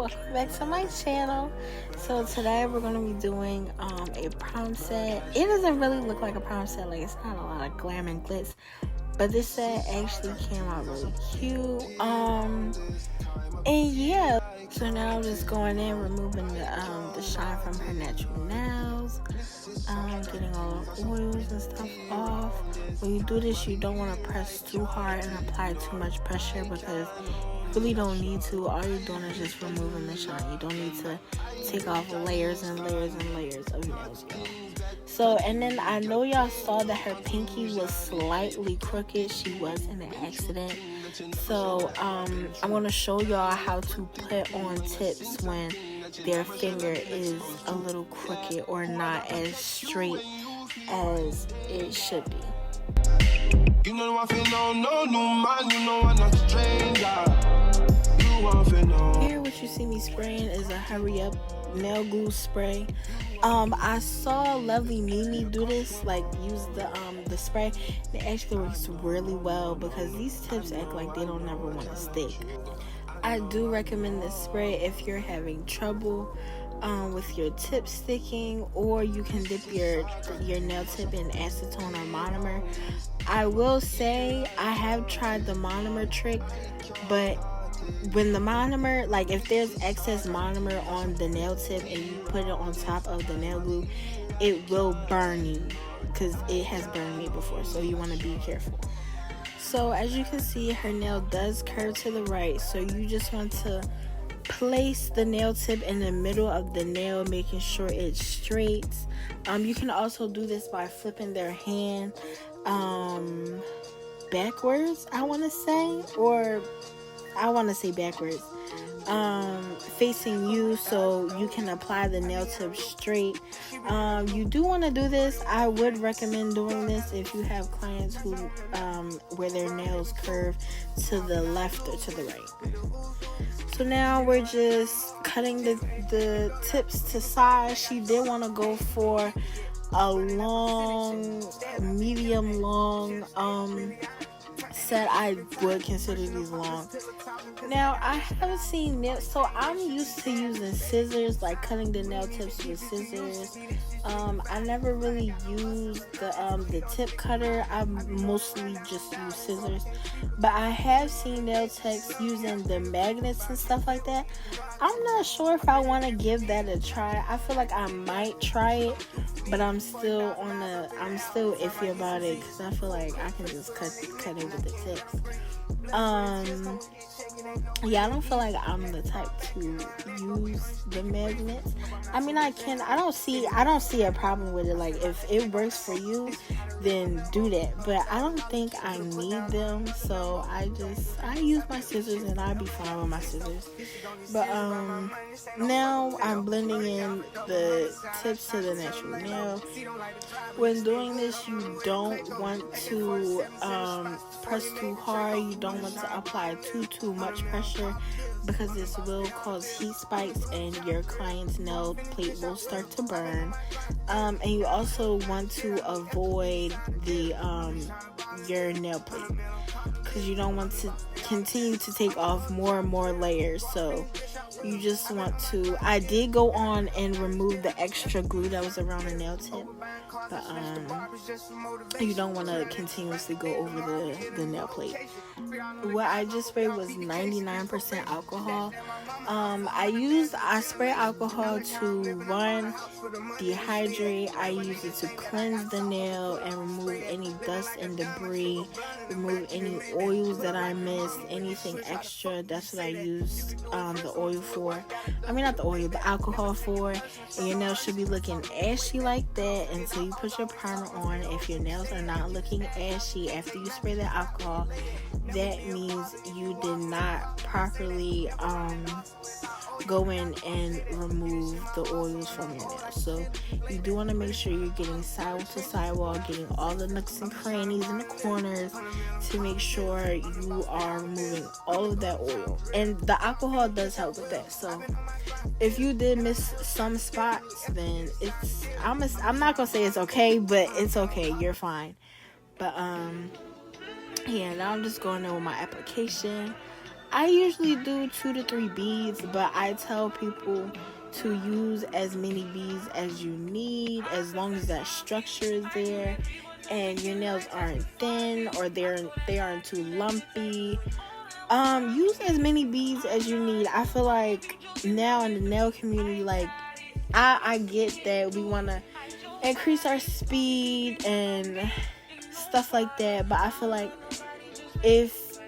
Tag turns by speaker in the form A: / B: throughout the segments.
A: welcome back to my channel. So today we're going to be doing a prom set. It doesn't really look like a prom set, like it's not a lot of glam and glitz, but this set actually came out really cute. And yeah, so now I'm just going in, removing the shine from her natural nails, getting all the oils and stuff off. When you do this, you don't want to press too hard and apply too much pressure, because you really don't need to. All you're doing is just removing the shine. You don't need to take off layers and layers and layers of nails, y'all. So, and then I know y'all saw that her pinky was slightly crooked. She was in an accident. So I'm going to show y'all how to put on tips when their finger is a little crooked or not as straight as it should be. You know I feel no new man, you know I'm not a stranger. You want to know. Here what you see me spraying is a hurry up nail glue spray. I saw Lovely Mimi do this, like use the spray. It actually works really well because these tips act like they don't never want to stick. I do recommend this spray if you're having trouble with your tip sticking, or you can dip your nail tip in acetone or monomer. I will say I have tried the monomer trick, but when the monomer, like if there's excess monomer on the nail tip and you put it on top of the nail glue, it will burn you, because it has burned me before, so you want to be careful. So as you can see, her nail does curve to the right, so you just want to place the nail tip in the middle of the nail, making sure it's straight. You can also do this by flipping their hand backwards, I want to say backwards, facing you, so you can apply the nail tip straight. You do want to do this. I would recommend doing this if you have clients who where their nails curve to the left or to the right. So now we're just cutting the tips to size. She did want to go for a long, medium long set. I would consider these long. Now I haven't seen nails, so I'm used to using scissors, like cutting the nail tips with scissors. I never really used the tip cutter. I mostly just use scissors, but I have seen nail techs using the magnets and stuff like that. I'm not sure if I want to give that a try. I feel like I might try it, but I'm still iffy about it, because I feel like I can just cut it with the tips. Yeah, I don't feel like I'm the type to use the magnets. I mean, I don't see a problem with it. Like, if it works for you, then do that. But I don't think I need them, so I use my scissors, and I'll be fine with my scissors. But now I'm blending in the tips to the natural nail. When doing this, you don't want to press too hard. You don't want to apply too much pressure, because this will cause heat spikes and your client's nail plate will start to burn. And you also want to avoid your nail plate, because you don't want to continue to take off more and more layers. So you just want to, I did go on and remove the extra glue that was around the nail tip, but you don't want to continuously go over the nail plate. What I just sprayed was 99% alcohol. I spray alcohol to, one, dehydrate. I use it to cleanse the nail and remove any dust and debris, remove any oils that I missed, anything extra. That's what I used the oil for. I mean, not the oil, the alcohol for. And your nails should be looking ashy like that until you put your primer on. If your nails are not looking ashy after you spray the alcohol, that means you did not properly go in and remove the oils from your nails. So you do want to make sure you're getting sidewall to sidewall, getting all the nooks and crannies in the corners to make sure you are removing all of that oil. And the alcohol does help with that. So if you did miss some spots, then I'm not gonna say it's okay, but it's okay. You're fine. But yeah, now I'm just going in with my application. I usually do 2 to 3 beads, but I tell people to use as many beads as you need, as long as that structure is there and your nails aren't thin or they aren't too lumpy. Use as many beads as you need. I feel like now in the nail community, like I get that we want to increase our speed and stuff like that, but I feel like if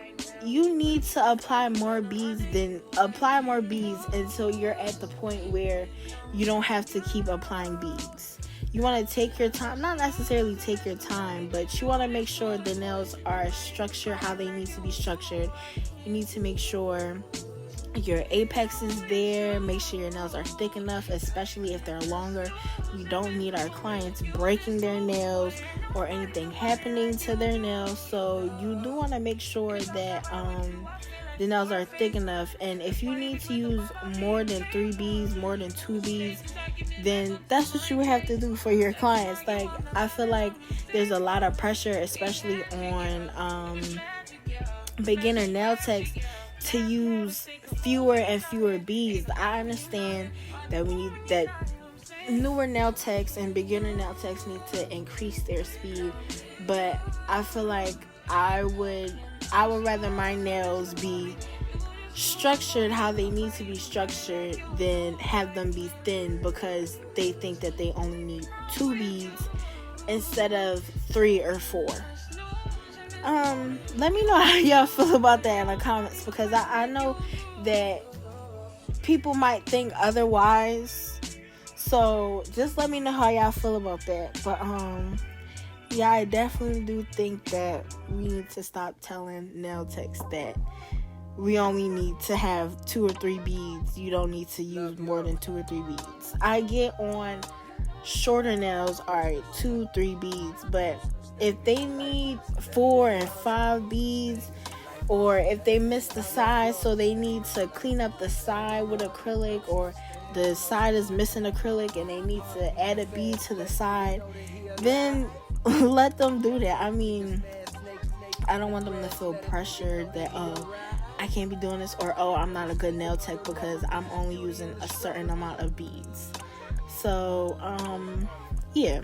A: you need to apply more beads, then apply more beads until you're at the point where you don't have to keep applying beads. You want to take your time, not necessarily take your time, but you want to make sure the nails are structured how they need to be structured. You need to make sure your apex is there. Make sure your nails are thick enough, especially if they're longer. We don't need our clients breaking their nails or anything happening to their nails. So you do want to make sure that the nails are thick enough. And if you need to use more than 3 beads, more than 2 beads, then that's what you have to do for your clients. Like, I feel like there's a lot of pressure, especially on beginner nail techs, to use fewer and fewer beads. I understand that newer nail techs and beginner nail techs need to increase their speed, but I feel like I would rather my nails be structured how they need to be structured than have them be thin because they think that they only need 2 beads instead of 3 or 4. Let me know how y'all feel about that in the comments, because I know that people might think otherwise. So just let me know how y'all feel about that. But yeah, I definitely do think that we need to stop telling nail techs that we only need to have 2 or 3 beads. You don't need to use more than 2 or 3 beads. I get on shorter nails, alright, 2-3 beads, but if they need 4 and 5 beads, or if they miss the side, so they need to clean up the side with acrylic, or the side is missing acrylic and they need to add a bead to the side, then let them do that. I mean, I don't want them to feel pressured that, oh, I can't be doing this, or oh, I'm not a good nail tech because I'm only using a certain amount of beads. So, yeah.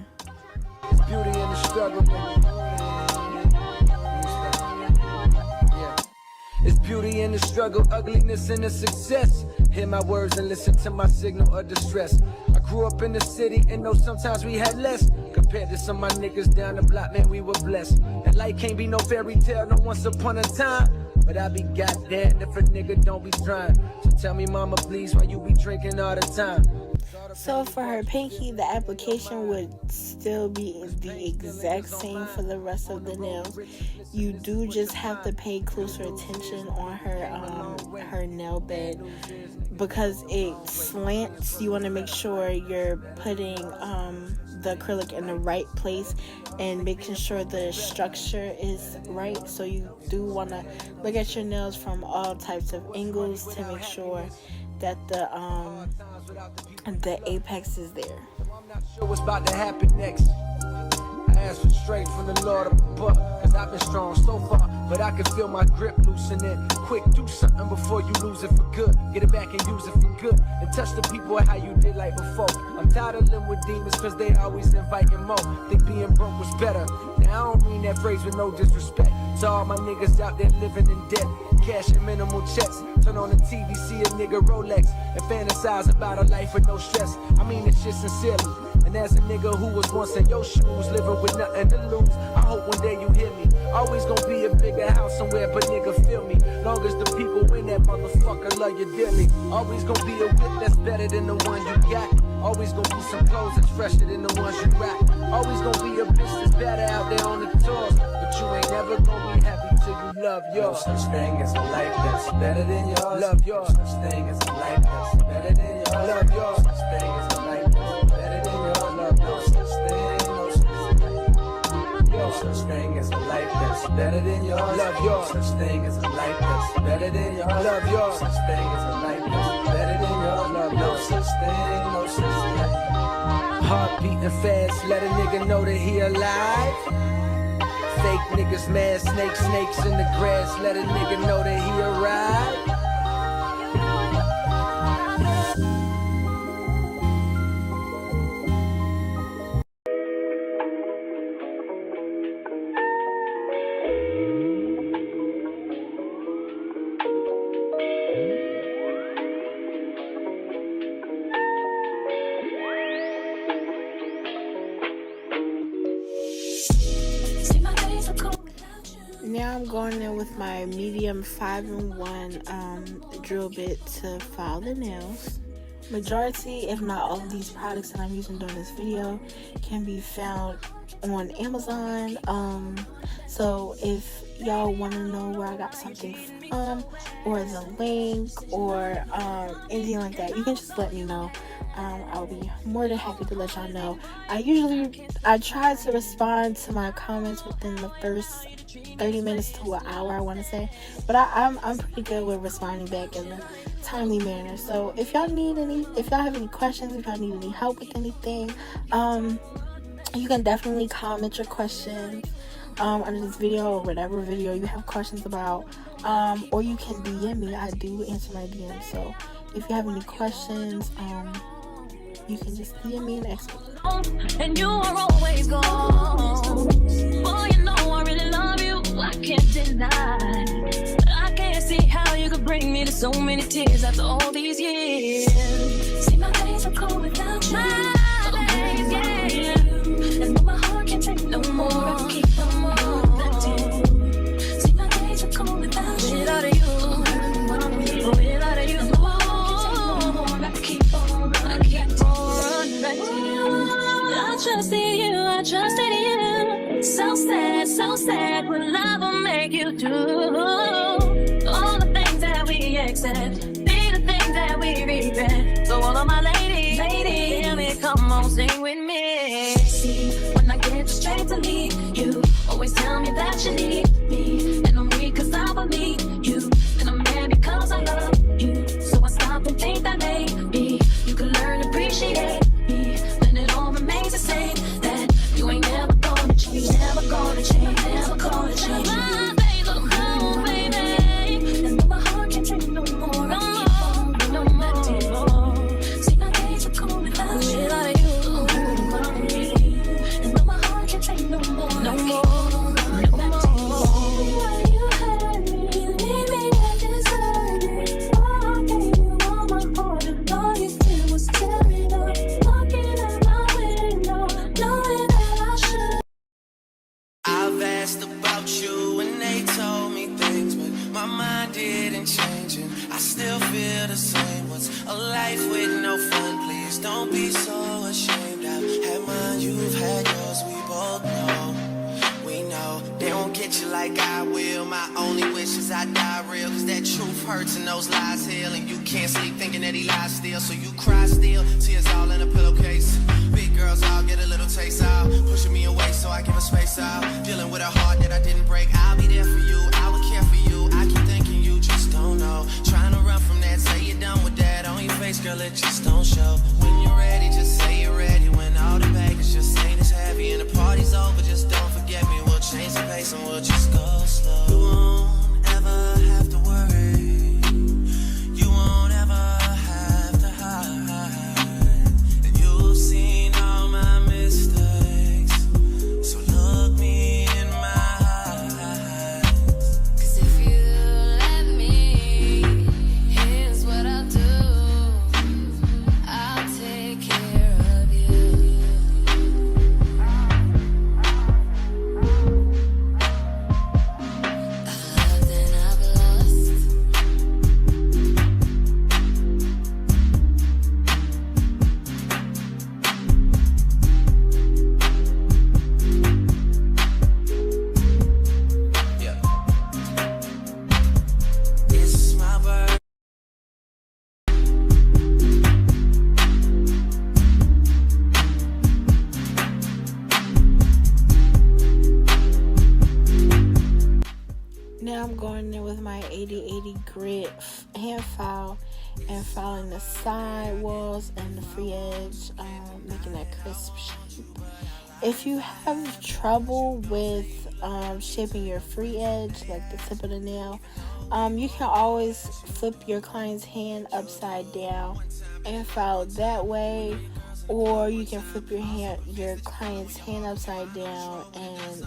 B: Beauty in the struggle. Yeah. It's beauty in the struggle, ugliness in the success. Hear my words and listen to my signal of distress. I grew up in the city and know sometimes we had less. Compared to some of my niggas down the block, man, we were blessed. And life can't be no fairy tale, no once upon a time. But I be goddamn if a nigga don't be trying. So tell me, mama, please, why you be drinking all the time?
A: So for her pinky, the application would still be the exact same for the rest of the nails. You do just have to pay closer attention on her nail bed because it slants. You want to make sure you're putting the acrylic in the right place and making sure the structure is right. So you do want to look at your nails from all types of angles to make sure that the apex is there.
B: I'm not sure what's about to happen next. I ask for strength from the Lord above, cause I've been strong so far, but I can feel my grip loosening. Quick, do something before you lose it for good. Get it back and use it for good, and touch the people how you did like before. I'm tired of living with demons cause they always inviting more. Think being broke was better. Now I don't mean that phrase with no disrespect to all my niggas out there living in debt, cashing minimal checks. Turn on the TV, see a nigga Rolex, and fantasize about a life with no stress. I mean this shit sincerely. And as a nigga who was once in your shoes, living with nothing to lose, I hope one day you hear me. Always gonna be a bigger house somewhere, but nigga feel me. Long as the people in that motherfucker love you dearly. Always gonna be a whip that's better than the one you got. Always gonna be some clothes that's fresher than the ones you rock. Always gonna be a bitch that's better out there on the tours. But you ain't never gonna be happy till you love yours.
C: No such thing as a life that's better than yours.
B: Love yours.
C: No such thing as a life that's better than yours.
B: Love yours.
C: No such thing as a life that's better than yours. Love no such thing, no such thing. No such thing as a life that's better than yours.
B: Love yours.
C: No such thing as a life that's better than yours.
B: Love yours.
C: No such thing as a life that's better than yours.
B: Love
C: No
B: yours.
C: such thing, no such thing.
B: Heart beating fast, let a nigga know that he alive. make niggas mad. Snakes in the grass. Let a nigga know that he arrived.
A: Now I'm going in with my medium 5-in-1 drill bit to file the nails. Majority, if not all of these products that I'm using during this video can be found on Amazon. So if y'all want to know where I got something from, or the link, or anything like that, you can just let me know. I'll be more than happy to let y'all know. I try to respond to my comments within the first 30 minutes to an hour, I want to say, but I'm pretty good with responding back in a timely manner. So if y'all have any questions, if y'all need any help with anything, you can definitely comment your questions under this video, or whatever video you have questions about, or you can DM me. I do answer my DMs, so if you have any questions, you can just DM me and ask me.
D: And you are always gone. Boy, you know I really love you. I can't deny. I can't see how you could bring me to so many tears after all these years. See, my days are cold without you. My days, yeah. And my heart can't take no more. I can keep on that you. See, my days are cold without you. Without you. Without you. I keep on running back to you. I trusted you, I trusted you. So sad, what love will make you do. All the things that we accept, be the things that we regret. So all of my ladies, hear me, come on, sing with me. See, when I get straight to leave, you always tell me that you need me. And I'm weak cause I believe you, and I'm mad because I love you. So I stop and think that maybe you can learn to appreciate me. Then it all remains the same, that you ain't never gonna change, never gonna change, never gonna change. My days are cold, baby, and my heart can't take no more. I keep on running back to you. See, my days are cold without you. And my heart can't take no more. No more.
C: A life with no fun, please don't be so ashamed. I've had mine, you've had yours, we both know. We know they won't get you like I will. My only wish is I die real, cause that truth hurts and those lies heal. And you can't sleep thinking that he lies still, so you cry still, tears all in a pillowcase. Big girls all get a little taste out, pushing me away so I give her space out. Dealing with a heart that I didn't break, I'll be there for you, I will care for you. I keep thinking you just don't know. Trying to run from that, say you're done with that. On your face, girl, it just don't show. When you're ready, just say you're ready. When all the baggage just ain't as heavy and the party's over, just don't forget me. We'll change the pace and we'll just go slow. You won't ever have to worry. You won't ever have to hide. And you've seen all my mistakes, so look me in my eyes.
D: Cause if you let me, here's what I'll do. I'll take care of you. I've loved and I've lost.
C: Yeah. It's my birthday.
A: Now I'm going in with my 80/80 grit hand file and filing the side walls and the free edge, making that crisp shape. If you have trouble with shaping your free edge, like the tip of the nail, you can always flip your client's hand upside down and file that way, or you can flip your client's hand upside down and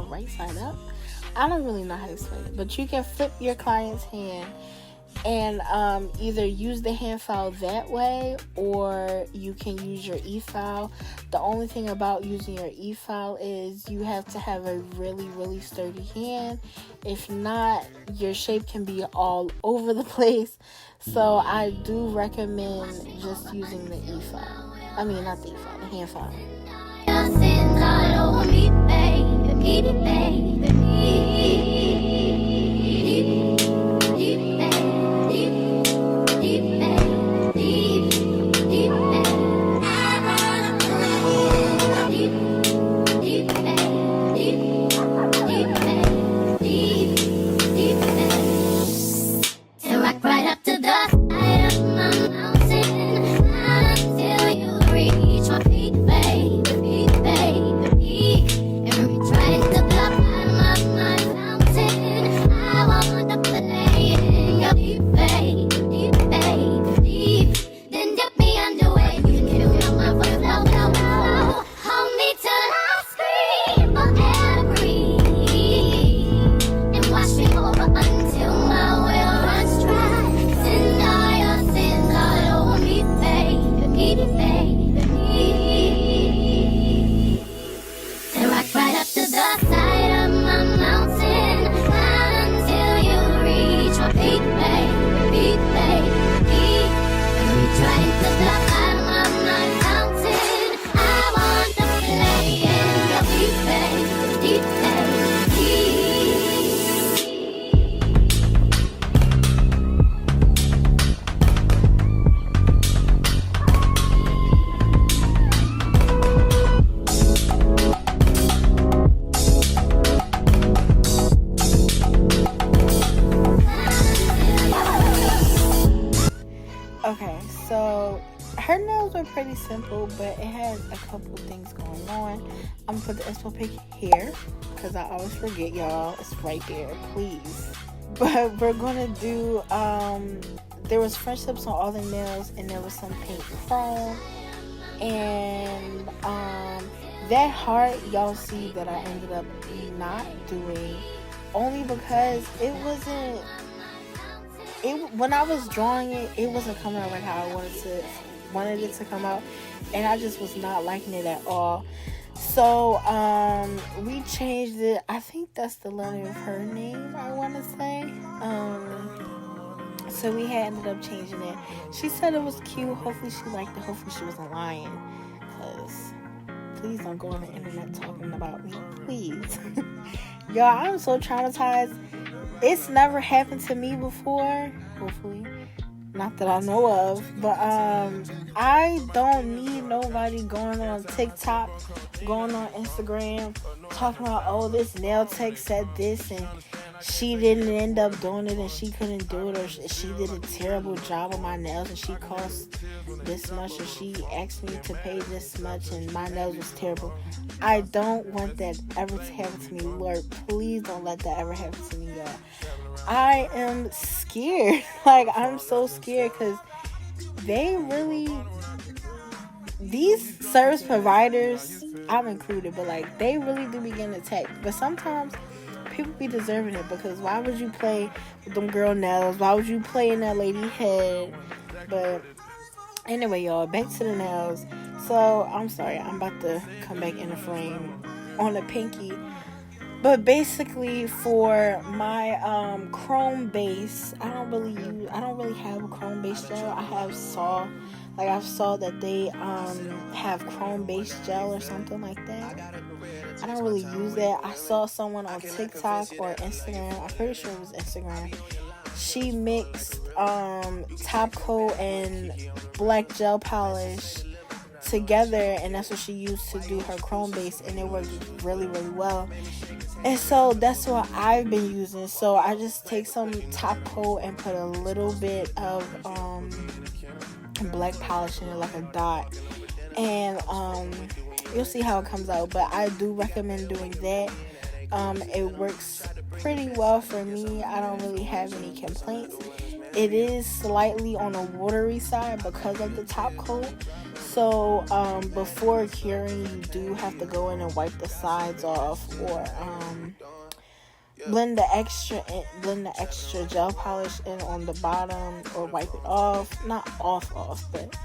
A: right side up. I don't really know how to explain it, but you can flip your client's hand and either use the hand file that way, or you can use your e-file. The only thing about using your e-file is you have to have a really, really sturdy hand. If not, your shape can be all over the place. So I do recommend just using the e-file. I mean, not the e-file, the hand file. Okay, so her nails were pretty simple, but it had a couple things going on. I'm gonna put the inspo pic here because I always forget, y'all. It's right there, please. But we're gonna do there was French tips on all the nails, and there was some pink chrome, and that heart, y'all see that I ended up not doing, only because when I was drawing it, it wasn't coming out like how I wanted it to come out, and I just was not liking it at all. So we changed it. I think that's the letter of her name, I want to say. So we had ended up changing it. She said it was cute. Hopefully she liked it. Hopefully she wasn't lying, because please don't go on the internet talking about me, please. Y'all, I'm so traumatized. It's never happened to me before, hopefully, not that I know of, but I don't need nobody going on TikTok, going on Instagram, talking about, oh, this nail tech said this, and she didn't end up doing it, and she couldn't do it, or she did a terrible job on my nails, and she cost this much, or she asked me to pay this much, and my nails was terrible. I don't want that ever to happen to me. Lord, please don't let that ever happen to me, y'all. I am scared. Like, I'm so scared, because these service providers, I'm included, but like, they really do begin to attack. But sometimes people be deserving it, because why would you play with them girl nails? Why would you play in that lady head? But anyway, y'all, back to the nails. So I'm sorry, I'm about to come back in the frame on the pinky. But basically, for my chrome base, I don't really have a chrome base gel. I saw that they have chrome base gel or something like that. I don't really use that. I saw someone on TikTok or Instagram, I'm pretty sure it was Instagram, she mixed top coat and black gel polish together, and that's what she used to do her chrome base, and it worked really, really well. And so that's what I've been using. So I just take some top coat and put a little bit of black polish in it, like a dot, and you'll see how it comes out. But I do recommend doing that. It works pretty well for me. I don't really have any complaints. It is slightly on the watery side because of the top coat. So before curing, you do have to go in and wipe the sides off, or blend the extra gel polish in on the bottom, or wipe it off. Not off, but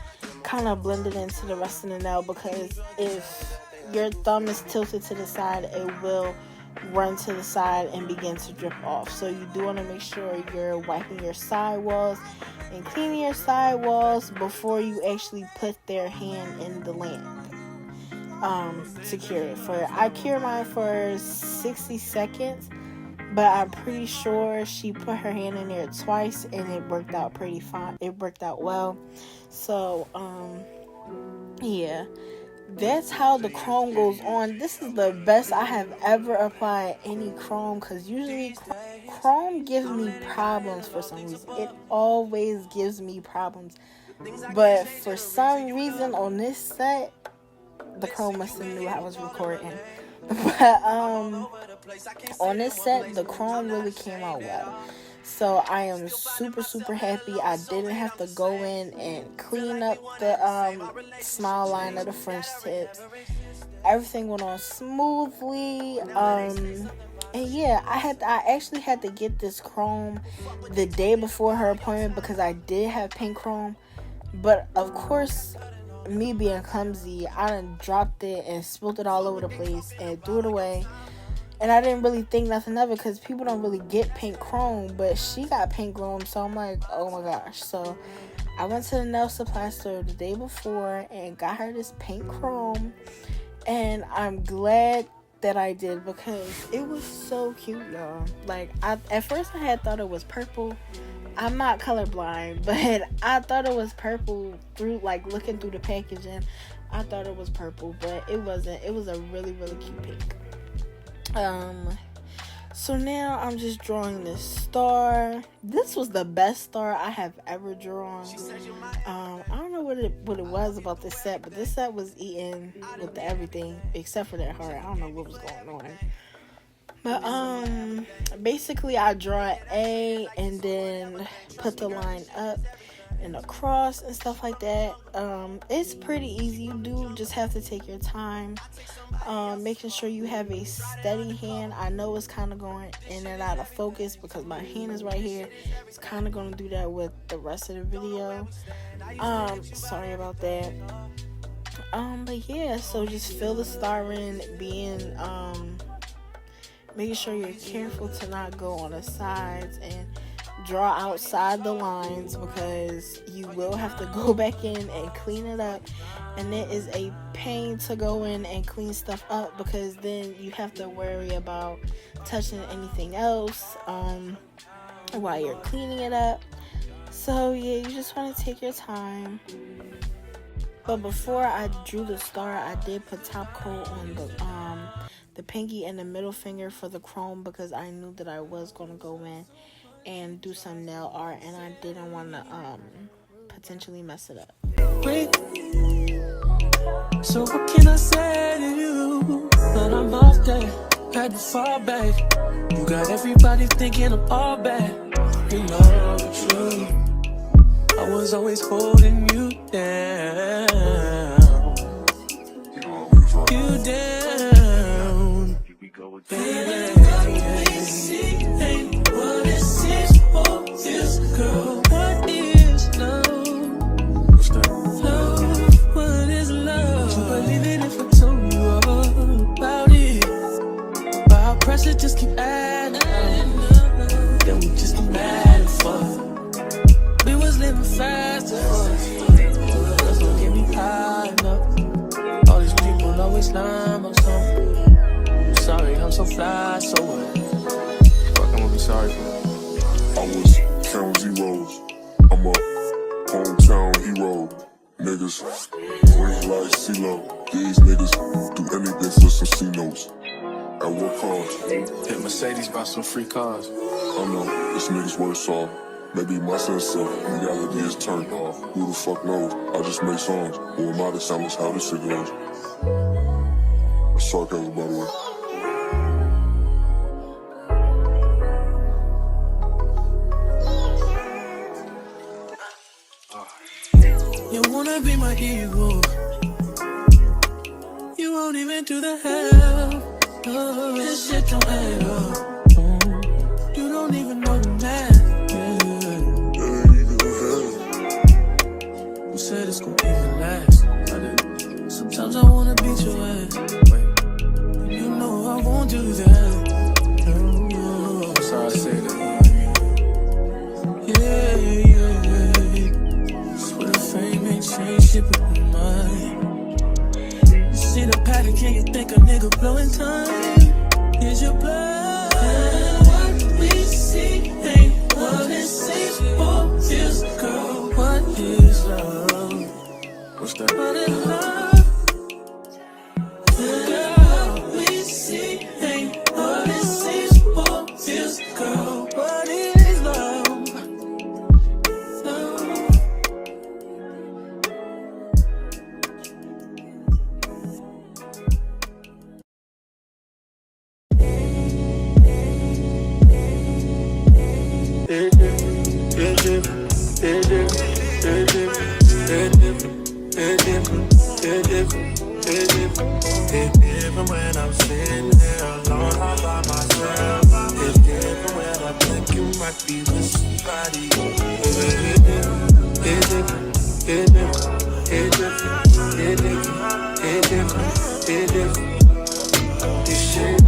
A: kind of blend it into the rest of the nail, because if your thumb is tilted to the side, it will run to the side and begin to drip off. So you do want to make sure you're wiping your side walls and cleaning your side walls before you actually put their hand in the lamp to cure it. I cure mine for 60 seconds, but I'm pretty sure she put her hand in there twice and it worked out pretty fine. It worked out well. So yeah, that's how the chrome goes on. This is the best I have ever applied any chrome, because usually chrome gives me problems for some reason. It always gives me problems, but for some reason on this set, the chrome must have knew I was recording. But on this set, the chrome really came out well. So I am super happy. I didn't have to go in and clean up the smile line of the French tips. Everything went on smoothly. And yeah, I actually had to get this chrome the day before her appointment, because I did have pink chrome. But of course, me being clumsy, I done dropped it and spilled it all over the place and threw it away. And I didn't really think nothing of it, because people don't really get pink chrome, but she got pink chrome, so I'm like, oh my gosh. So I went to the nail supply store the day before and got her this pink chrome, and I'm glad that I did, because it was so cute, y'all. Like, at first I had thought it was purple. I'm not colorblind, but I thought it was purple through, like, looking through the packaging. I thought it was purple, but it wasn't. It was a really cute pink. So now I'm just drawing this star. This was the best star I have ever drawn. I don't know what it was about this set, but this set was eaten with everything except for that heart. I don't know what was going on. But basically I draw an A and then put the line up and across and stuff like that. It's pretty easy. You do just have to take your time, making sure you have a steady hand. I know it's kind of going in and out of focus because my hand is right here. It's kind of going to do that with the rest of the video. Sorry about that. But yeah, so just fill the star in, making sure you're careful to not go on the sides and draw outside the lines, because you will have to go back in and clean it up, and it is a pain to go in and clean stuff up, because then you have to worry about touching anything else while you're cleaning it up. So yeah, you just want to take your time. But before I drew the star, I did put top coat on the pinky and the middle finger for the chrome, because I knew that I was going to go in and do some nail art, and I didn't want to potentially mess it up.
C: So what can I say to you? But I'm off there, had to fall back. You got everybody thinking I'm all bad. You know the truth, I was always holding you down. You down, baby. Ain't what it seems for this girl. What is love? Love, what is love? You believe it if I told you all about it? But our pressure just keep adding up. Then we just get mad and fuck. We was living fast and fuck. That's what get me high enough. All these people always lie about something. I'm sorry, I'm so fly, so what? I'm gonna be sorry for that.
E: I was counting zeros. I'm a hometown hero. Niggas green like CeeLo. These niggas do anything for some C-notes. At what cost?
C: Hit Mercedes, buy some free cars.
E: I know, this nigga's worse off. Maybe my sense of reality is turned off. Who the fuck knows? I just make songs. Who am I to sound this how this shit goes? That's sarcasm, by the way.
C: You wanna be my hero. You won't even do the hell. Oh, this shit don't add up. You don't even know the math. Who said it's gonna even last? Sometimes I wanna beat your ass. You know I won't do that. Oh, sorry I say that. Yeah. Swear fame ain't changed shit but my mind. You see the pattern, can you think a nigga blowing time? Here's your blood. What we see ain't what it seems for. Is girl, what is love? What's that? What is love? Girl, we see ain't what it seems for. Is girl, what is love? It's different when I'm sitting there alone all by myself. It's different when I think you might be with somebody. It's different. This shit.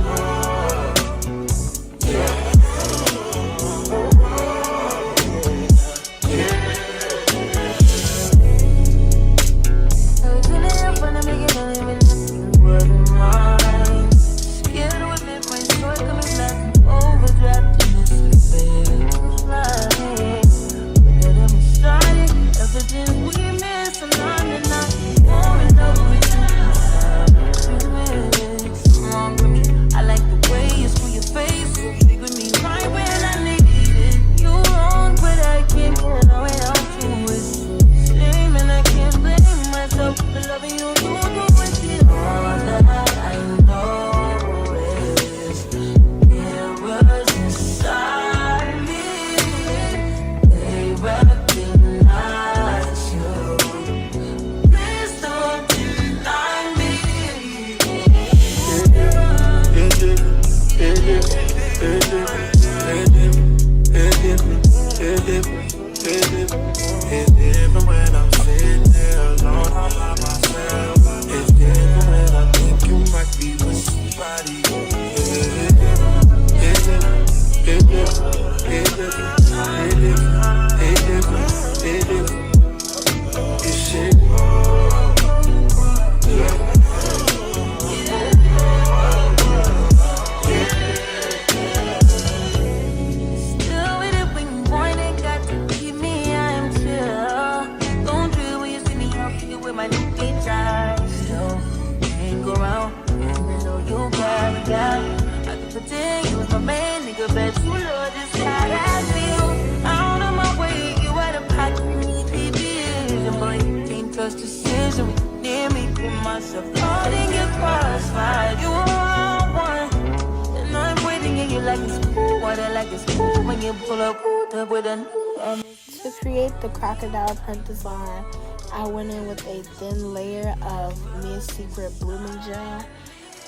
A: To create the crocodile print design, I went in with a thin layer of Mia's Secret blooming gel,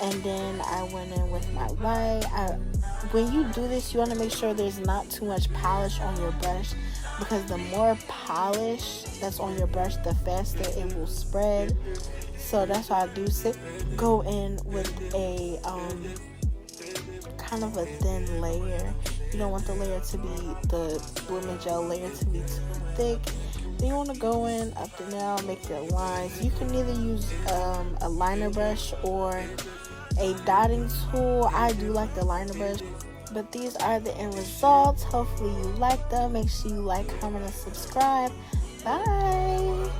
A: and then I went in with my white. When you do this, you want to make sure there's not too much polish on your brush, because the more polish that's on your brush, the faster it will spread. So that's why I do go in with a kind of a thin layer. You don't want the blooming gel layer to be too thick. Then you want to go in up the nail, make your lines. You can either use a liner brush or a dotting tool. I do like the liner brush. But these are the end results. Hopefully you like them. Make sure you like, comment, and subscribe. Bye.